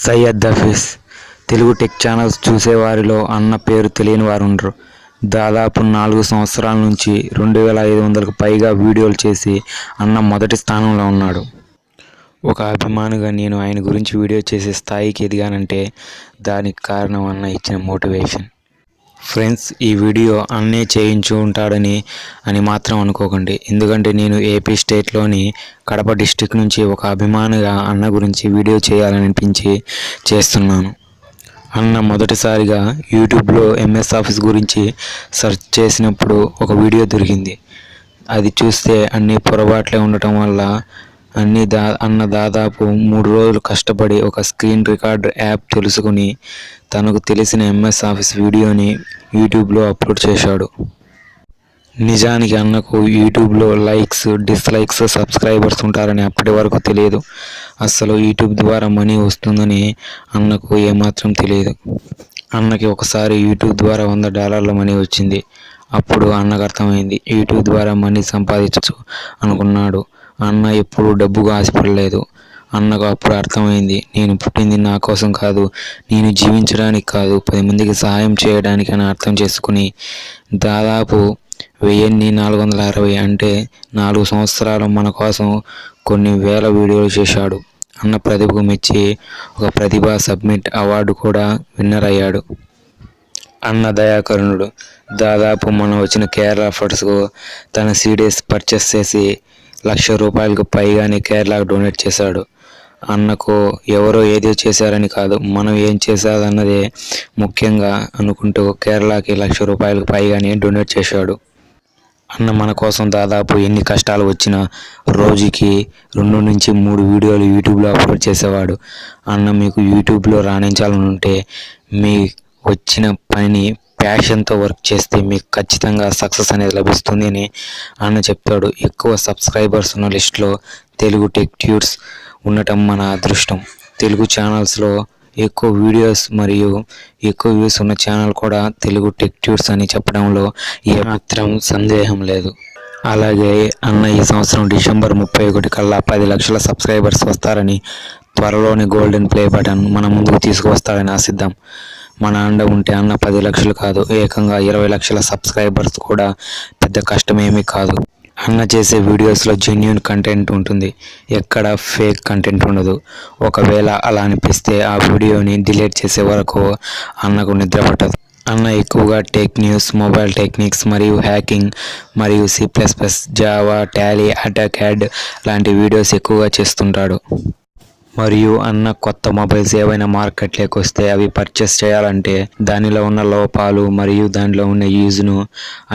Syed Hafeez Telugu tech channels చూసేవారిలో అన్న పేరు తెలియని వారు ఉండరు. దాదాపు 4 సంవత్సరాల నుంచి 2500కు పైగా వీడియోలు చేసి అన్న మొదటి స్థానంలో ఉన్నాడు. ఒక అభిమానిగా నేను ఆయన గురించి వీడియో చేసే స్థాయికి ఎదిగానంటే దానికి కారణం అన్న ఇచ్చిన మోటివేషన్. ఫ్రెండ్స్, ఈ వీడియో అన్నే చేయించు ఉంటాడని మాత్రం అనుకోకండి. ఎందుకంటే నేను ఏపీ స్టేట్లోని కడప డిస్టిక్ నుంచి ఒక అభిమానిగా అన్న గురించి వీడియో చేయాలనిపించి చేస్తున్నాను. అన్న మొదటిసారిగా యూట్యూబ్లో ఎంఎస్ ఆఫీస్ గురించి సెర్చ్ చేసినప్పుడు ఒక వీడియో దొరికింది. అది చూస్తే అన్ని పొరపాట్లే ఉండటం వల్ల అన్న దాదాపు 3 రోజులు కష్టపడి ఒక స్క్రీన్ రికార్డర్ యాప్ తెలుసుకుని తనకు తెలిసిన ఎంఎస్ ఆఫీస్ వీడియోని యూట్యూబ్లో అప్లోడ్ చేశాడు. నిజానికి అన్నకు యూట్యూబ్లో లైక్స్, డిస్లైక్స్, సబ్స్క్రైబర్స్ ఉంటారని అప్పటి వరకు తెలియదు. అసలు యూట్యూబ్ ద్వారా మనీ వస్తుందని అన్నకు ఏమాత్రం తెలియదు. అన్నకి ఒకసారి యూట్యూబ్ ద్వారా $100 మనీ వచ్చింది. అప్పుడు అన్నకు అర్థమైంది, యూట్యూబ్ ద్వారా మనీ సంపాదించవచ్చు అనుకున్నాడు. అన్న ఎప్పుడు డబ్బుగా ఆశపడలేదు. అన్నకు అప్పుడు అర్థమైంది, నేను పుట్టింది నా కోసం కాదు, నేను జీవించడానికి కాదు, 10 మందికి సహాయం చేయడానికి అని అర్థం చేసుకుని దాదాపు 1460 అంటే 4 సంవత్సరాలు మన కోసం కొన్ని వేల వీడియోలు చేశాడు. అన్న ప్రతిభకు మెచ్చి ఒక ప్రతిభా సబ్మిట్ అవార్డు కూడా విన్నర్ అయ్యాడు. అన్న దయాకరుణుడు. దాదాపు మనం వచ్చిన కేరళ ఫండ్స్కు తన సీడీస్ పర్చేస్ చేసి ₹1,00,000 పైగానే కేరళకు డొనేట్ చేశాడు. అన్నకు ఎవరో ఏదో చేశారని కాదు, మనం ఏం చేశాదన్నదే ముఖ్యంగా అనుకుంటూ కేరళకి ₹1,00,000 పైగానే డొనేట్ చేశాడు. అన్న మన కోసం దాదాపు ఎన్ని కష్టాలు వచ్చినా రోజుకి 2 నుంచి 3 వీడియోలు యూట్యూబ్లో అప్లోడ్ చేసేవాడు. అన్న మీకు యూట్యూబ్లో రాణించాలనుంటే మీ వచ్చిన పని ప్యాషన్తో వర్క్ చేస్తే మీకు ఖచ్చితంగా సక్సెస్ అనేది లభిస్తుంది అని అన్న చెప్తాడు. ఎక్కువ సబ్స్క్రైబర్స్ ఉన్న లిస్ట్లో తెలుగు టెక్ ట్యూట్స్ ఉండటం మన అదృష్టం. తెలుగు ఛానల్స్లో ఎక్కువ వీడియోస్ మరియు ఎక్కువ వ్యూస్ ఉన్న ఛానల్ కూడా తెలుగు టెక్ ట్యూట్స్ అని చెప్పడంలో ఏమాత్రం సందేహం లేదు. అలాగే అన్న ఈ సంవత్సరం డిసెంబర్ 31 కల్లా 10 లక్షల సబ్స్క్రైబర్స్ వస్తారని, త్వరలోనే గోల్డెన్ ప్లే బటన్ మన ముందుకు తీసుకువస్తారని ఆశిద్దాం. మన అండ ఉంటే అన్న 10 లక్షలు కాదు, ఏకంగా 20 లక్షల సబ్స్క్రైబర్స్ కూడా పెద్ద కష్టమేమీ కాదు. అన్న చేసే వీడియోస్లో జెన్యూన్ కంటెంట్ ఉంటుంది, ఎక్కడ ఫేక్ కంటెంట్ ఉండదు. ఒకవేళ అలా అనిపిస్తే ఆ వీడియోని డిలీట్ చేసే వరకు అన్నకు నిద్ర పట్టదు. అన్న ఎక్కువగా టెక్ న్యూస్, మొబైల్ టెక్నిక్స్ మరియు హ్యాకింగ్ మరియు C++, జావా, టాలీ, AutoCAD లాంటి వీడియోస్ ఎక్కువగా చేస్తుంటాడు. మరియు అన్న కొత్త మొబైల్స్ ఏవైనా మార్కెట్లోకి వస్తే అవి పర్చేస్ చేయాలంటే దానిలో ఉన్న లోపాలు మరియు దానిలో ఉన్న యూజ్ను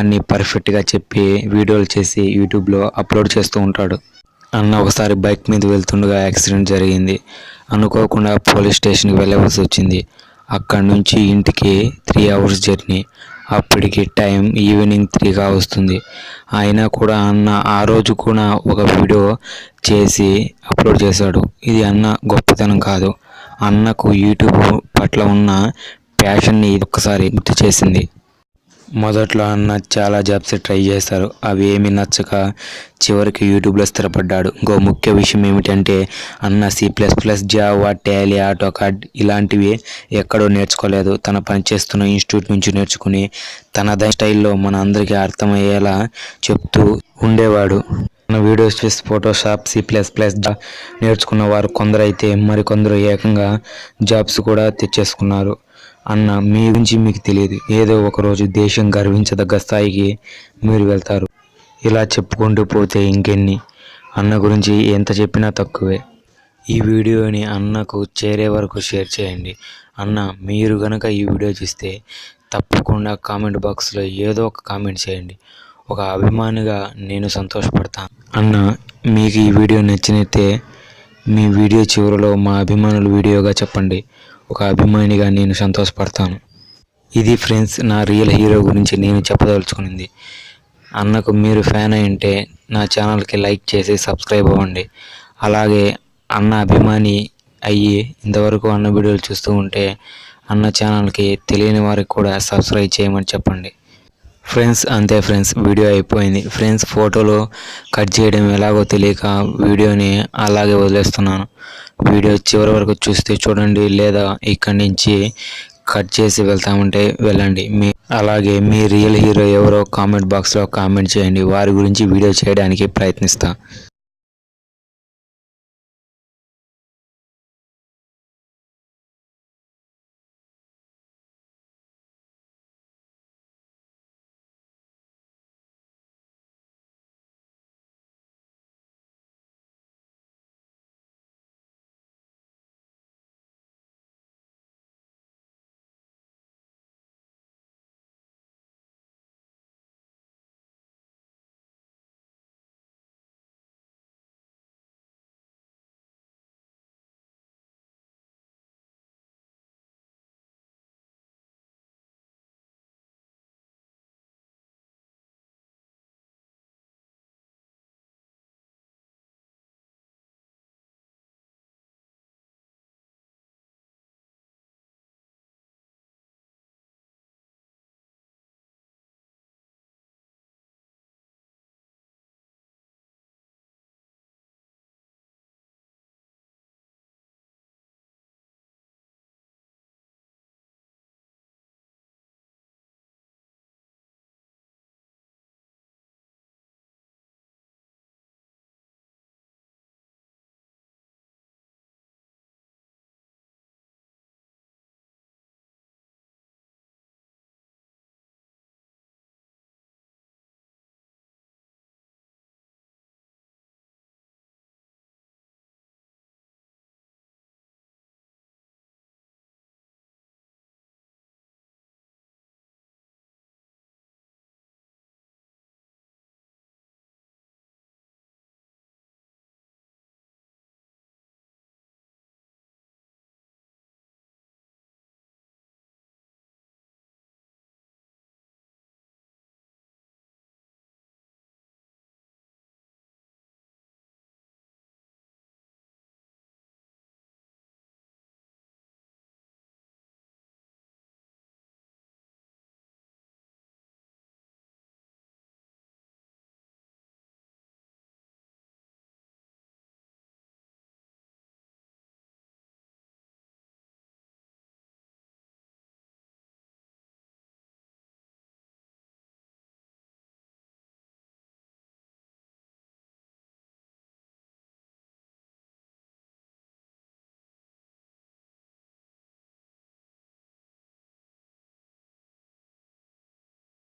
అన్నీ పర్ఫెక్ట్గా చెప్పి వీడియోలు చేసి యూట్యూబ్లో అప్లోడ్ చేస్తూ ఉంటాడు. అన్న ఒకసారి బైక్ మీద వెళ్తుండగా యాక్సిడెంట్ జరిగింది. అనుకోకుండా పోలీస్ స్టేషన్కి వెళ్ళవలసి వచ్చింది. అక్కడి నుంచి ఇంటికి 3 అవర్స్ జర్నీ. అప్పటికి టైం ఈవినింగ్ 3 కావస్తుంది. అయినా కూడా అన్న ఆ రోజు కూడా ఒక వీడియో చేసి అప్లోడ్ చేశాడు. ఇది అన్న గొప్పతనం కాదు, అన్నకు యూట్యూబ్ పట్ల ఉన్న ప్యాషన్ని ఇది ఒక్కసారి గుర్తు చేసింది. మొదట్లో అన్న చాలా జాబ్స్ ట్రై చేశారు. అవి ఏమీ నచ్చక చివరికి యూట్యూబ్లో స్థిరపడ్డాడు. ఇంకో ముఖ్య విషయం ఏమిటంటే అన్న C++, జావా, టాలీ, AutoCAD ఇలాంటివి ఎక్కడో నేర్చుకోలేదు. తన పనిచేస్తున్న ఇన్స్టిట్యూట్ నుంచి నేర్చుకుని తన స్టైల్లో మన అందరికీ అర్థమయ్యేలా చెప్తూ ఉండేవాడు. మన వీడియోస్ చేసి ఫోటోషాప్, C++ నేర్చుకున్న వారు కొందరైతే మరికొందరు ఏకంగా జాబ్స్ కూడా తెచ్చేసుకున్నారు. అన్న మీ గురించి మీకు తెలియదు, ఏదో ఒకరోజు దేశం గర్వించదగ్గ స్థాయికి మీరు వెళ్తారు. ఇలా చెప్పుకుంటూ పోతే ఇంకెన్ని. అన్న గురించి ఎంత చెప్పినా తక్కువే. ఈ వీడియోని అన్నకు చేరే వరకు షేర్ చేయండి. అన్న మీరు గనక ఈ వీడియో చూస్తే తప్పకుండా కామెంట్ బాక్స్లో ఏదో ఒక కామెంట్ చేయండి. ఒక అభిమానిగా నేను సంతోషపడతాను. అన్న మీకు ఈ వీడియో నచ్చినట్టే మీ వీడియో చివరిలో మా అభిమానుల వీడియోగా చెప్పండి. ఒక అభిమానిగా నేను సంతోషపడతాను. ఇది ఫ్రెండ్స్, నా రియల్ హీరో గురించి నేను చెప్పదలుచుకునింది. అన్నకు మీరు ఫ్యాన్ అయింటే నా ఛానల్కి లైక్ చేసి సబ్స్క్రైబ్ అవ్వండి. అలాగే అన్న అభిమాని అయ్యి ఇంతవరకు అన్న వీడియోలు చూస్తూ ఉంటే అన్న ఛానల్కి తెలియని వారికి కూడా సబ్స్క్రైబ్ చేయమని చెప్పండి. ఫ్రెండ్స్ అంతే ఫ్రెండ్స్, వీడియో అయిపోయింది ఫ్రెండ్స్. ఫోటోలు కట్ చేయడం ఎలాగో తెలియక వీడియోని అలాగే వదిలేస్తున్నాను. వీడియో చివరి వరకు చూస్తే చూడండి, లేదా ఇక్కడి నుంచి కట్ చేసి వెళ్తామంటే వెళ్ళండి. అలాగే మీ రియల్ హీరో ఎవరో కామెంట్ బాక్స్లో కామెంట్ చేయండి, వారి గురించి వీడియో చేయడానికి ప్రయత్నిస్తా.